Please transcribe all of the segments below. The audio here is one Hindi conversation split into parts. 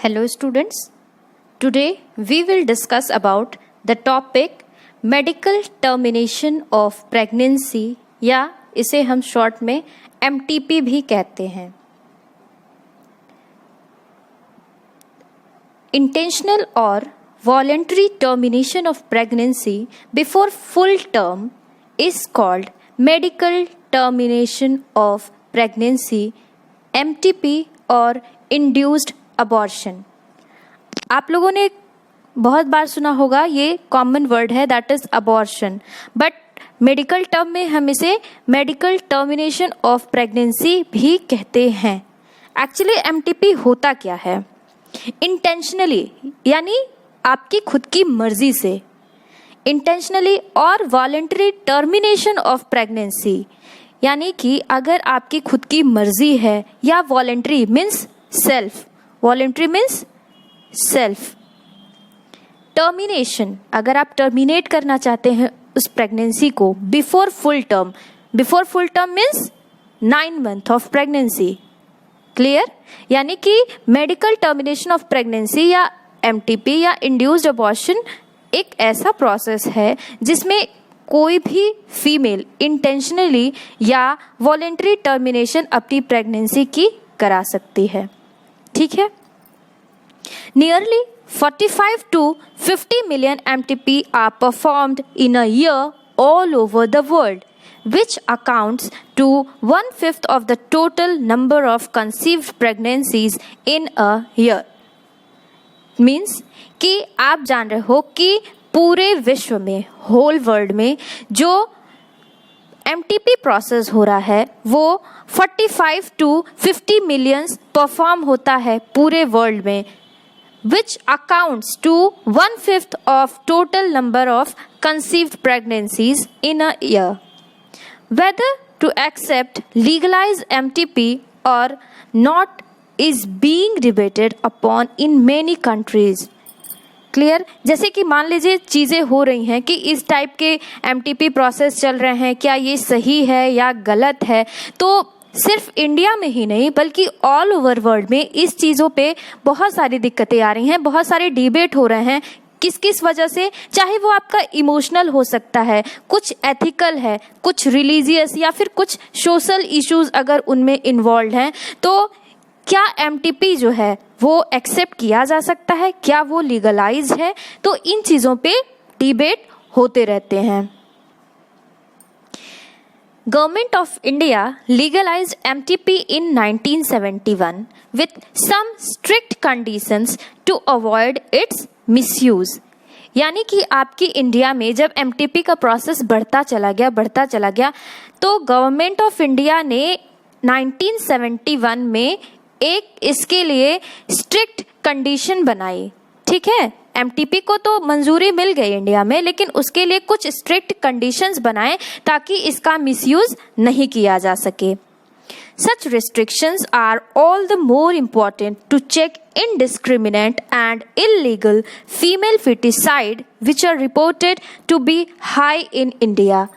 Hello students, today we will discuss about the topic medical termination of pregnancy या इसे हम शॉर्ट में MTP भी कहते हैं। Intentional or voluntary termination of pregnancy before full term is called medical termination of pregnancy MTP और induced अबॉर्शन। आप लोगों ने बहुत बार सुना होगा, ये कॉमन वर्ड है, that is abortion, but medical term में हम इसे मेडिकल टर्मिनेशन ऑफ प्रेगनेंसी भी कहते हैं। एक्चुअली एमटीपी होता क्या है? इंटेंशनली यानी आपकी खुद की मर्जी से, इंटेंशनली और वॉलेंटरी टर्मिनेशन ऑफ प्रेगनेंसी यानी कि अगर आपकी खुद की मर्जी है, या voluntary means self, voluntary means self. Termination, अगर आप टर्मिनेट करना चाहते हैं उस प्रेगनेंसी को before full term, before full term means 9 month of pregnancy. Clear? यानी कि मेडिकल टर्मिनेशन ऑफ प्रेगनेंसी या एमटीपी या इंड्यूस्ड अबॉर्शन एक ऐसा प्रोसेस है जिसमें कोई भी फीमेल इंटेंशनली या वॉलेंटरी टर्मिनेशन अपनी प्रेगनेंसी की करा सकती है। ठीक है। Nearly 45 to 50 million MTP are performed in a year all over the world, which accounts to 1/5 of the total number of conceived pregnancies in a year. Means कि आप जान रहे हो कि पूरे विश्व में, होल वर्ल्ड में जो MTP प्रोसेस हो रहा है वो 45 to 50 मिलियंस परफॉर्म होता है पूरे वर्ल्ड में, which accounts to 1/5 of total number of conceived pregnancies in a year. Whether to accept legalized MTP or not is being debated upon in many countries. Clear? जैसे कि मान लीजिए चीज़ें हो रही हैं कि इस टाइप के MTP प्रोसेस चल रहे हैं, क्या ये सही है या गलत है, तो सिर्फ इंडिया में ही नहीं बल्कि ऑल ओवर वर्ल्ड में इस चीज़ों पे बहुत सारी दिक्कतें आ रही हैं, बहुत सारे डिबेट हो रहे हैं। किस किस वजह से? चाहे वो आपका इमोशनल हो सकता है, कुछ एथिकल है, कुछ रिलीजियस या फिर कुछ सोशल इश्यूज अगर उनमें इन्वॉल्व हैं, तो क्या एमटीपी जो है वो एक्सेप्ट किया जा सकता है, क्या वो लीगलाइज है? तो इन चीज़ों पे डिबेट होते रहते हैं। Government of India legalized MTP in 1971 with some strict conditions to avoid its misuse. यानी कि आपकी इंडिया में जब MTP का प्रोसेस बढ़ता चला गया तो गवर्नमेंट ऑफ इंडिया ने 1971 में एक इसके लिए स्ट्रिक्ट कंडीशन बनाई। ठीक है, एमटीपी को तो मंजूरी मिल गई इंडिया में, लेकिन उसके लिए कुछ स्ट्रिक्ट कंडीशंस बनाए ताकि इसका मिसयूज नहीं किया जा सके। Such restrictions are all the more important to check indiscriminate and illegal female feticide which are reported to be high in India.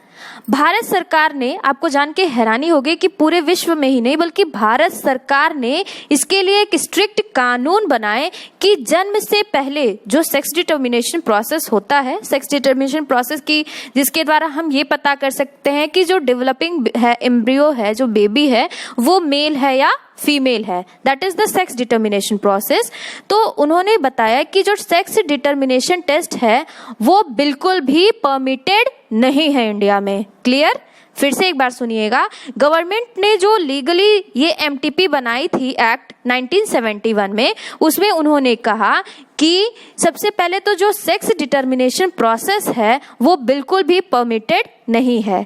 Bharat सरकार ने, आपको जान के हैरानी होगी कि पूरे विश्व में ही नहीं बल्कि भारत सरकार ने इसके लिए एक स्ट्रिक्ट कानून बनाए कि जन्म से पहले जो सेक्स डिटर्मिनेशन प्रोसेस होता है, सेक्स डिटर्मिनेशन प्रोसेस की जिसके द्वारा हम ये पता कर सकते हैं कि जो डेवलपिंग है एम्ब्रियो है, जो बेबी है वो मेल है या फीमेल है, that is the sex determination process. तो उन्होंने बताया कि जो सेक्स डिटर्मिनेशन टेस्ट है वो बिल्कुल भी परमिटेड नहीं है इंडिया में। क्लियर? फिर से एक बार सुनिएगा, गवर्नमेंट ने जो लीगली ये एमटीपी बनाई थी एक्ट 1971 में, उसमें उन्होंने कहा कि सबसे पहले तो जो सेक्स डिटर्मिनेशन प्रोसेस है वो बिल्कुल भी परमिटेड नहीं है।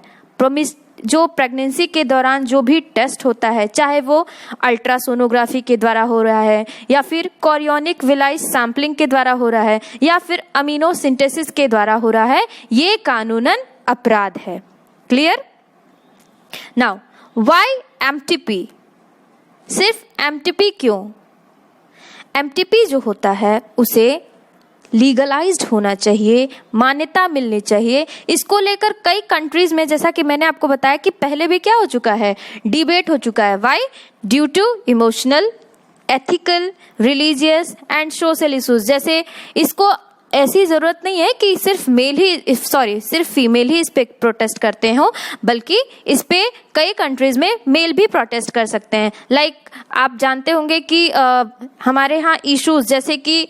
जो प्रेगनेंसी के दौरान जो भी टेस्ट होता है, चाहे वो अल्ट्रासोनोग्राफी के द्वारा हो रहा है या फिर कोरियोनिक विलाइज सैम्पलिंग के द्वारा हो रहा है या फिर अमीनो सिंथेसिस के द्वारा हो रहा है, ये कानूनन अपराध है। क्लियर? Now why MTP? सिर्फ एमटीपी क्यों? एमटीपी जो होता है उसे लीगलाइज्ड होना चाहिए, मान्यता मिलनी चाहिए। इसको लेकर कई कंट्रीज में, जैसा कि मैंने आपको बताया कि पहले भी क्या हो चुका है, डिबेट हो चुका है। Why? Due to emotional ethical, religious and social issues. जैसे इसको ऐसी जरूरत नहीं है कि सिर्फ फीमेल ही इस पे प्रोटेस्ट करते हो, बल्कि इस पे कई कंट्रीज में मेल भी प्रोटेस्ट कर सकते हैं। लाइक आप जानते होंगे कि हमारे यहाँ इश्यूज जैसे कि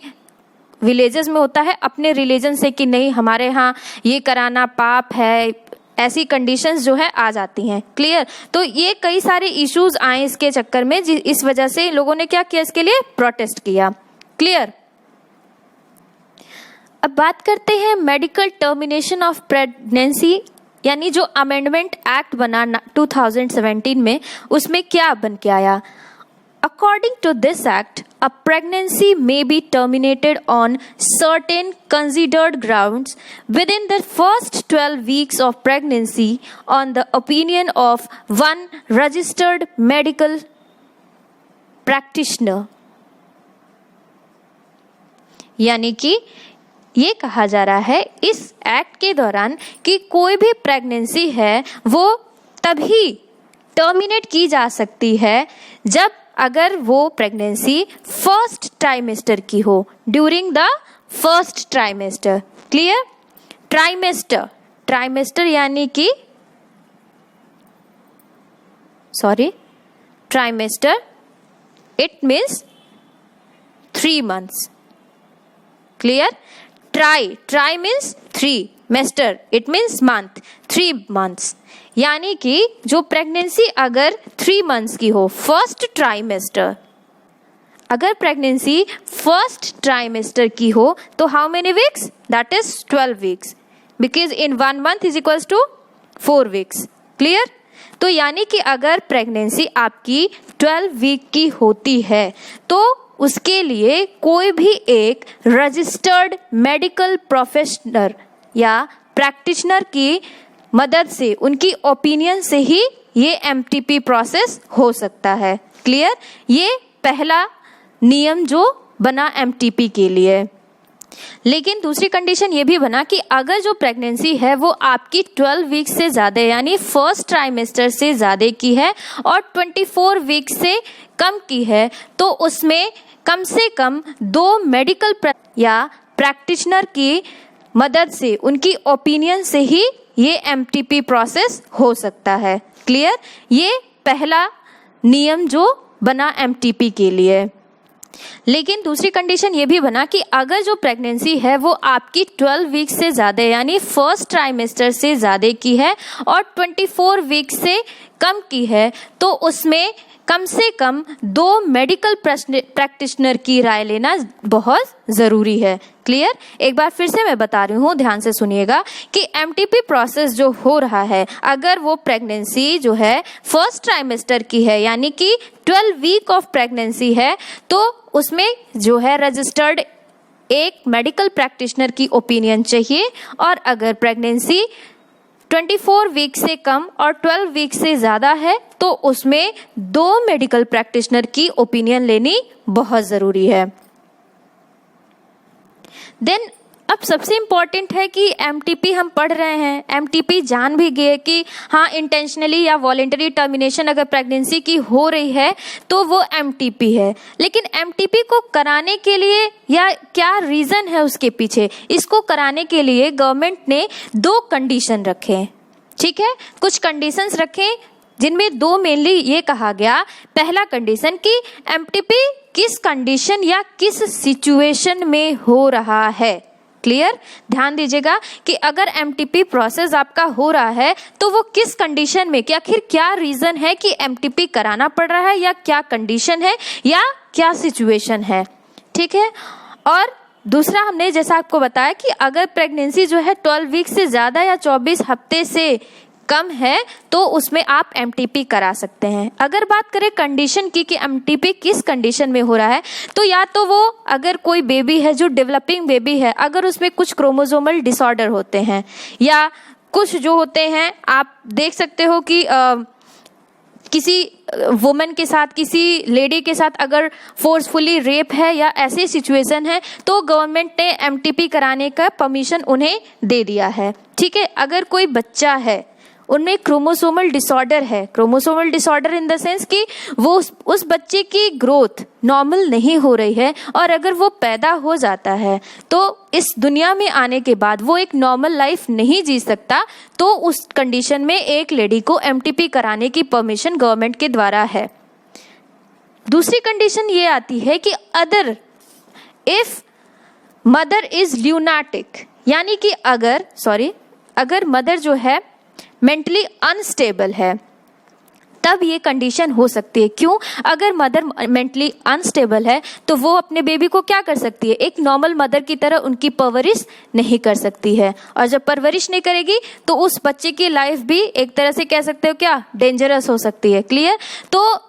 विलेजेस में होता है अपने रिलीजन से कि नहीं हमारे यहाँ ये कराना पाप है, ऐसी कंडीशंस जो है आ जाती हैं। क्लियर? तो ये कई सारे इश्यूज आए इसके चक्कर में, इस वजह से लोगों ने क्या किया, इसके लिए प्रोटेस्ट किया। क्लियर? अब बात करते हैं मेडिकल टर्मिनेशन ऑफ प्रेगनेंसी, यानी जो अमेंडमेंट एक्ट बना 2017 में, उसमें क्या बन के आया। According to this act, a pregnancy may be terminated on certain considered grounds within the first 12 weeks of pregnancy on the opinion of one registered medical practitioner। यानी कि ये कहा जा रहा है इस एक्ट के दौरान कि कोई भी प्रेगनेंसी है वो तभी टर्मिनेट की जा सकती है जब अगर वो प्रेगनेंसी फर्स्ट ट्राइमेस्टर की हो, during the first trimester. Clear? Trimester यानी कि trimester it means 3 months। Clear? Try means 3, मेस्टर it means month, 3 months। यानी कि जो प्रेगनेंसी अगर 3 months की हो, फर्स्ट ट्राइमेस्टर, अगर प्रेगनेंसी फर्स्ट ट्राइमेस्टर की हो तो how many weeks, that is 12 weeks, because in 1 month is equals to 4 weeks। Clear? तो यानी कि अगर प्रेगनेंसी आपकी 12 week की होती है तो उसके लिए कोई भी एक रजिस्टर्ड मेडिकल प्रोफेशनल या प्रैक्टिशनर की मदद से, उनकी ओपिनियन से ही ये एमटीपी प्रोसेस हो सकता है। क्लियर? ये पहला नियम जो बना एमटीपी के लिए। लेकिन दूसरी कंडीशन ये भी बना कि अगर जो प्रेगनेंसी है वो आपकी 12 weeks से ज़्यादा यानी फर्स्ट ट्राइमेस्टर से ज़्यादा की है और 24 weeks से कम की है तो उसमें कम से कम 2 मेडिकल या प्रैक्टिशनर की मदद से, उनकी ओपिनियन से ही ये एमटीपी प्रोसेस हो सकता है। क्लियर? ये पहला नियम जो बना एमटीपी के लिए। लेकिन दूसरी कंडीशन ये भी बना कि अगर जो प्रेगनेंसी है वो आपकी 12 weeks से ज़्यादा यानी फर्स्ट ट्राइमेस्टर से ज़्यादा की है और 24 weeks से कम की है तो उसमें कम से कम 2 मेडिकल प्रैक्टिशनर की राय लेना बहुत ज़रूरी है। क्लियर? एक बार फिर से मैं बता रही हूँ, ध्यान से सुनिएगा कि एमटीपी प्रोसेस जो हो रहा है अगर वो प्रेगनेंसी जो है फर्स्ट ट्राइमेस्टर की है यानी कि 12 week ऑफ प्रेगनेंसी है तो उसमें जो है रजिस्टर्ड एक मेडिकल प्रैक्टिशनर की ओपिनियन चाहिए और अगर प्रेगनेंसी 24 weeks से कम और 12 weeks से ज़्यादा है तो उसमें 2 मेडिकल प्रैक्टिशनर की ओपिनियन लेनी बहुत ज़रूरी है। देन अब सबसे इम्पॉर्टेंट है कि एमटीपी हम पढ़ रहे हैं, एमटीपी जान भी गए कि हाँ इंटेंशनली या वॉलेंटरी टर्मिनेशन अगर प्रेगनेंसी की हो रही है तो वो एमटीपी है। लेकिन एमटीपी को कराने के लिए या क्या रीज़न है उसके पीछे, इसको कराने के लिए गवर्नमेंट ने 2 कंडीशन रखे। ठीक है, कुछ कंडीशंस रखे जिनमें 2 मेनली ये कहा गया। पहला कंडीशन कि एमटीपी किस कंडीशन या किस सिचुएशन में हो रहा है। क्लियर? ध्यान दीजिएगा कि अगर एमटीपी प्रोसेस आपका हो रहा है तो वो किस कंडीशन में, कि आखिर क्या रीजन है कि एमटीपी कराना पड़ रहा है या क्या कंडीशन है या क्या सिचुएशन है। ठीक है, और दूसरा हमने जैसा आपको बताया कि अगर प्रेगनेंसी जो है 12 weeks से ज़्यादा या 24 हफ्ते से कम है तो उसमें आप एमटीपी करा सकते हैं। अगर बात करें कंडीशन की कि एमटीपी किस कंडीशन में हो रहा है तो या तो वो अगर कोई बेबी है जो डेवलपिंग बेबी है, अगर उसमें कुछ क्रोमोसोमल डिसऑर्डर होते हैं या कुछ जो होते हैं, आप देख सकते हो कि किसी वुमन के साथ, किसी लेडी के साथ अगर फोर्सफुली रेप है या ऐसी सिचुएशन है तो गवर्नमेंट ने एमटीपी कराने का परमिशन उन्हें दे दिया है। ठीक है, अगर कोई बच्चा है उनमें क्रोमोसोमल डिसऑर्डर है। Chromosomal disorder in the sense कि वो उस बच्चे की ग्रोथ नॉर्मल नहीं हो रही है, और अगर वो पैदा हो जाता है तो इस दुनिया में आने के बाद वो एक नॉर्मल लाइफ नहीं जी सकता, तो उस कंडीशन में एक लेडी को एमटीपी कराने की परमिशन गवर्नमेंट के द्वारा है। दूसरी कंडीशन ये आती है कि अदर इफ मदर इज ल्यूनाटिक, यानी कि अगर मदर जो है मेंटली अनस्टेबल है, तब ये कंडीशन हो सकती है। क्यों? अगर मदर मेंटली अनस्टेबल है तो वो अपने बेबी को क्या कर सकती है, एक नॉर्मल मदर की तरह उनकी परवरिश नहीं कर सकती है, और जब परवरिश नहीं करेगी तो उस बच्चे की लाइफ भी एक तरह से कह सकते हो क्या, डेंजरस हो सकती है। क्लियर? तो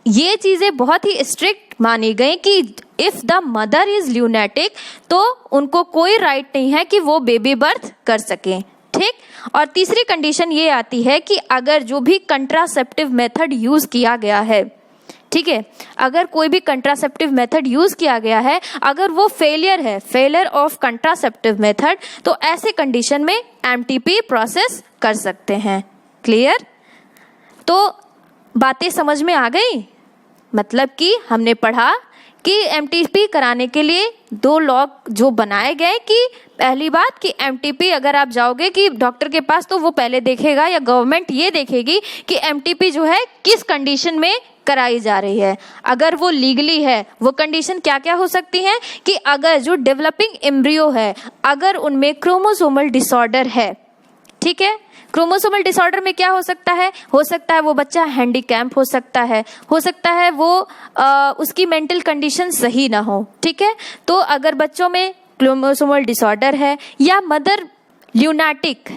ये चीजें बहुत ही स्ट्रिक्ट मानी गई कि if the mother is lunatic तो उनको कोई राइट नहीं है कि वो बेबी बर्थ कर सके। ठीक। और तीसरी कंडीशन ये आती है कि अगर जो भी कंट्रासेप्टिव मेथड यूज किया गया है, ठीक है, अगर कोई भी कंट्रासेप्टिव मेथड यूज किया गया है, अगर वो फेलियर ऑफ कंट्रासेप्टिव मेथड, तो ऐसे कंडीशन में एमटीपी प्रोसेस कर सकते हैं। क्लियर? तो बातें समझ में आ गई? मतलब कि हमने पढ़ा कि एमटीपी कराने के लिए 2 लॉ जो बनाए गए, कि पहली बात कि एमटीपी अगर आप जाओगे कि डॉक्टर के पास तो वो पहले देखेगा या गवर्नमेंट ये देखेगी कि एमटीपी जो है किस कंडीशन में कराई जा रही है। अगर वो लीगली है, वो कंडीशन क्या क्या हो सकती हैं कि अगर जो डेवलपिंग एम्ब्रियो है अगर उनमें क्रोमोसोमल डिसऑर्डर है, ठीक है, क्रोमोसोमल डिसऑर्डर में क्या हो सकता है वो बच्चा हैंडीकैम्प हो सकता है वो उसकी मेंटल कंडीशन सही ना हो। ठीक है, तो अगर बच्चों में क्रोमोसोमल डिसऑर्डर है या मदर ल्यूनाटिक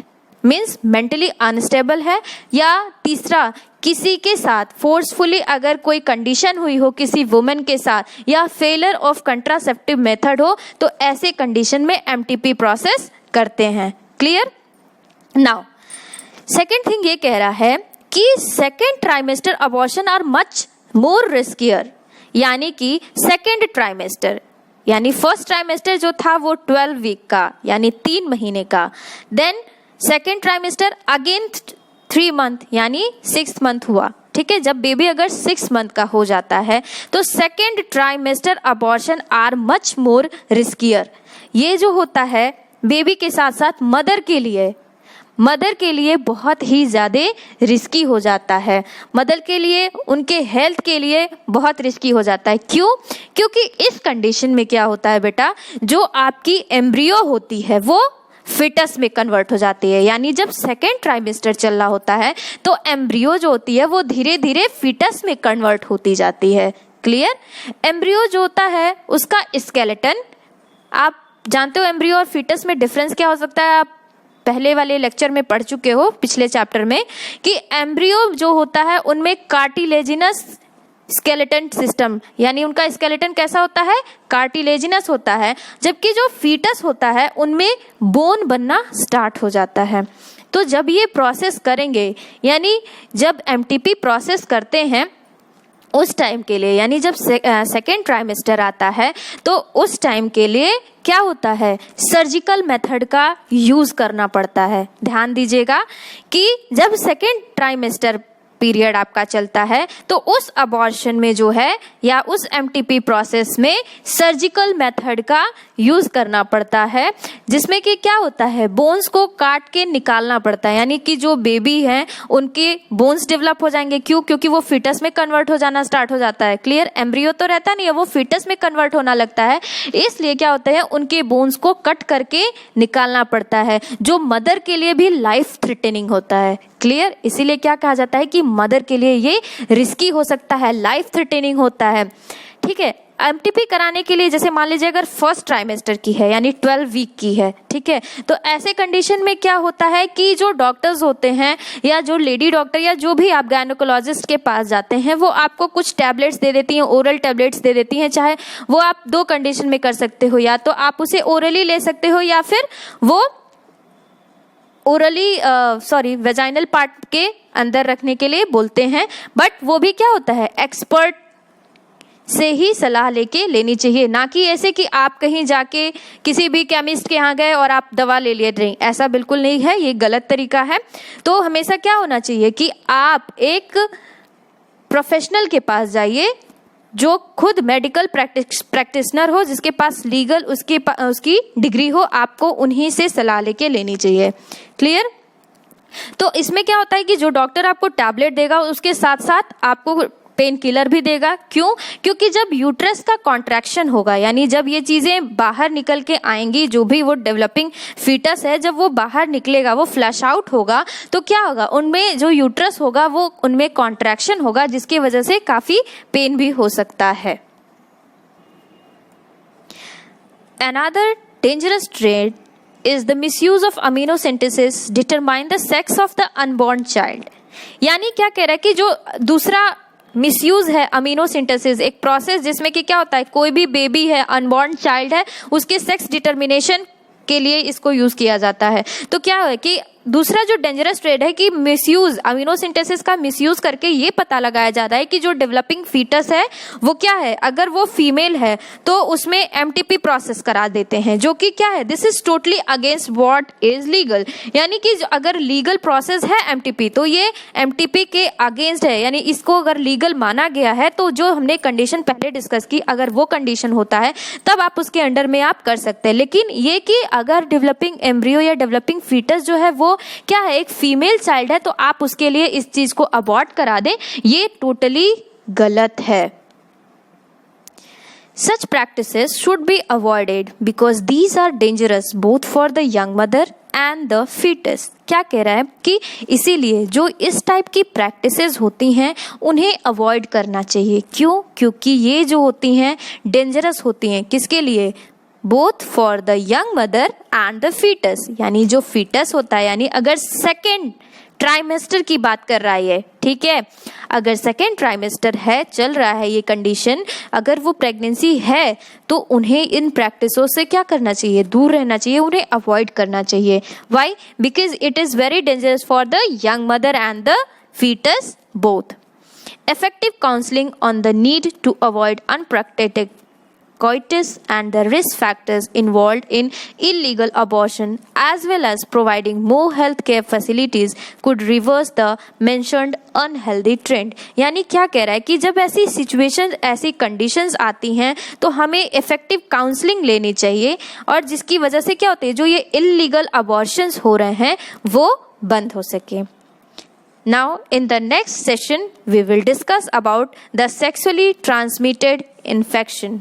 मीन्स मेंटली अनस्टेबल है, या तीसरा किसी के साथ फोर्सफुली अगर कोई कंडीशन हुई हो किसी वुमेन के साथ, या फेलियर ऑफ कंट्रासेप्टिव मेथड हो, तो ऐसे कंडीशन में एमटीपी प्रोसेस करते हैं। क्लियर? नाउ सेकेंड थिंग ये कह रहा है कि second trimester abortion are much more riskier, यानी कि सेकेंड ट्राइमेस्टर, यानी फर्स्ट ट्राइमेस्टर जो था वो 12 वीक का यानी 3 महीने का, then second trimester again 3 month यानी 6 मंथ हुआ। ठीक है, जब बेबी अगर 6 मंथ का हो जाता है तो second trimester abortion are much more riskier. ये जो होता है बेबी के साथ साथ मदर के लिए बहुत ही ज़्यादा रिस्की हो जाता है, मदर के लिए, उनके हेल्थ के लिए बहुत रिस्की हो जाता है। क्यों? क्योंकि इस कंडीशन में क्या होता है बेटा, जो आपकी एम्ब्रियो होती है वो फिटस में कन्वर्ट हो जाती है, यानी जब सेकेंड ट्राइमेस्टर चल रहा होता है तो एम्ब्रियो जो होती है वो धीरे धीरे फिटस में कन्वर्ट होती जाती है। क्लियर? एम्ब्रियो जो होता है उसका स्केलेटन, आप जानते हो एम्ब्रियो और फिटस में डिफरेंस क्या हो सकता है, आप पहले वाले लेक्चर में पढ़ चुके हो पिछले चैप्टर में, कि एम्ब्रियो जो होता है उनमें कार्टिलेजिनस स्केलेटन सिस्टम, यानी उनका स्केलेटन कैसा होता है, कार्टिलेजिनस होता है, जबकि जो फीटस होता है उनमें बोन बनना स्टार्ट हो जाता है। तो जब ये प्रोसेस करेंगे, यानी जब एमटीपी प्रोसेस करते हैं उस टाइम के लिए, यानी जब सेकेंड ट्राइमेस्टर आता है तो उस टाइम के लिए क्या होता है, सर्जिकल मेथड का यूज करना पड़ता है। ध्यान दीजिएगा कि जब सेकेंड ट्राइमेस्टर पीरियड आपका चलता है तो उस अबॉर्शन में जो है या उस एमटीपी प्रोसेस में सर्जिकल मेथड का यूज करना पड़ता है, जिसमें कि क्या होता है, बोन्स को काट के निकालना पड़ता है, यानी कि जो बेबी हैं उनके बोन्स डेवलप हो जाएंगे। क्यों? क्योंकि वो फिटस में कन्वर्ट हो जाना स्टार्ट हो जाता है। क्लियर? एम्ब्रियो तो रहता नहीं है, वो फिटस में कन्वर्ट होना लगता है, इसलिए क्या होता है उनके बोन्स को कट करके निकालना पड़ता है, जो मदर के लिए भी लाइफ थ्रेटनिंग होता है। क्लियर? इसीलिए क्या कहा जाता है कि मदर के लिए ये रिस्की हो सकता है, लाइफ थ्रेटनिंग होता है। ठीक है, एमटीपी कराने के लिए जैसे मान लीजिए अगर फर्स्ट ट्राइमेस्टर की है यानी 12 वीक की है, ठीक है, तो ऐसे कंडीशन में क्या होता है कि जो डॉक्टर्स होते हैं या जो लेडी डॉक्टर या जो भी आप गायनोकोलॉजिस्ट के पास जाते हैं वो आपको कुछ टैबलेट्स दे देती हैं, ओरल टैबलेट्स दे देती हैं। चाहे वो आप 2 कंडीशन में कर सकते हो, या तो आप उसे ओरली ले सकते हो या फिर वो ओरली वेजाइनल पार्ट के अंदर रखने के लिए बोलते हैं, बट वो भी क्या होता है, एक्सपर्ट से ही सलाह लेके लेनी चाहिए, ना कि ऐसे कि आप कहीं जाके किसी भी केमिस्ट के यहाँ गए और आप दवा ले लिए। नहीं, ऐसा बिल्कुल नहीं है, ये गलत तरीका है। तो हमेशा क्या होना चाहिए कि आप एक प्रोफेशनल के पास जाइए जो खुद मेडिकल प्रैक्टिशनर हो, जिसके पास लीगल उसकी डिग्री हो, आपको उन्हीं से सलाह लेके लेनी चाहिए। क्लियर? तो इसमें क्या होता है कि जो डॉक्टर आपको टैबलेट देगा उसके साथ साथ आपको पेन किलर भी देगा। क्यों? क्योंकि जब यूट्रस का कॉन्ट्रैक्शन होगा, यानी जब ये चीज़ें बाहर निकल के आएंगी, जो भी वो डेवलपिंग फीटस है, जब वो बाहर निकलेगा, वो फ्लैश आउट होगा, तो क्या होगा, उनमें जो यूट्रस होगा वो उनमें कॉन्ट्रैक्शन होगा, जिसकी वजह से काफ़ी पेन भी हो सकता है। Another dangerous trait is the misuse of amniocentesis determine the sex of the unborn child। यानी क्या कह रहा है कि जो दूसरा मिसयूज है अमीनोसिंथेसिस, एक प्रोसेस जिसमें कि क्या होता है, कोई भी बेबी है, अनबॉर्न चाइल्ड है, उसके सेक्स डिटर्मिनेशन के लिए इसको यूज किया जाता है। तो क्या है कि दूसरा जो डेंजरस ट्रेड है कि मिसयूज, अमीनोसिंथेसिस का मिसयूज करके ये पता लगाया जाता है कि जो डेवलपिंग फीटस है वो क्या है, अगर वो फीमेल है तो उसमें एमटीपी प्रोसेस करा देते हैं, जो कि क्या है, this is totally against what is legal. यानी कि अगर लीगल प्रोसेस है एमटीपी, तो ये एमटीपी के अगेंस्ट है, यानी इसको अगर लीगल माना गया है तो जो हमने कंडीशन पहले डिस्कस की, अगर वो कंडीशन होता है तब आप उसके अंडर में आप कर सकते हैं। लेकिन ये कि अगर डेवलपिंग एम्ब्रियो या डेवलपिंग फीटस जो है वो क्या है, एक फीमेल चाइल्ड है, तो आप उसके लिए इस चीज को अबॉर्ट करा दें, ये टोटली गलत है। Such practices should be avoided because these are dangerous both for the young mother and the fetus। क्या कह रहा है कि इसीलिए जो इस टाइप की प्रैक्टिसेस होती हैं उन्हें अवॉइड करना चाहिए। क्यों? क्योंकि ये जो होती हैं डेंजरस होती हैं, किसके लिए, both for the young mother and the foetus. यानी जो फीटस होता है, यानी अगर सेकेंड ट्राइमेस्टर की बात कर रहा है, ठीक है, अगर सेकेंड ट्राइमेस्टर है, चल रहा है ये कंडीशन, अगर वो प्रेगनेंसी है तो उन्हें इन प्रैक्टिसों से क्या करना चाहिए, दूर रहना चाहिए, उन्हें अवॉइड करना चाहिए। Why? Because it is very dangerous for the young mother and the foetus both. Effective counseling on the need to avoid unprotected coitus and the risk factors involved in illegal abortion, as well as providing more health care facilities, could reverse the mentioned unhealthy trend। यानी क्या कह रहा है कि जब ऐसी सिचुएशन, ऐसी कंडीशंस आती हैं तो हमें इफेक्टिव काउंसलिंग लेनी चाहिए, और जिसकी वजह से क्या होते हैं, जो ये इलीगल अबॉर्शंस हो रहे हैं वो बंद हो सके। Now in the next session we will discuss about the sexually transmitted infection।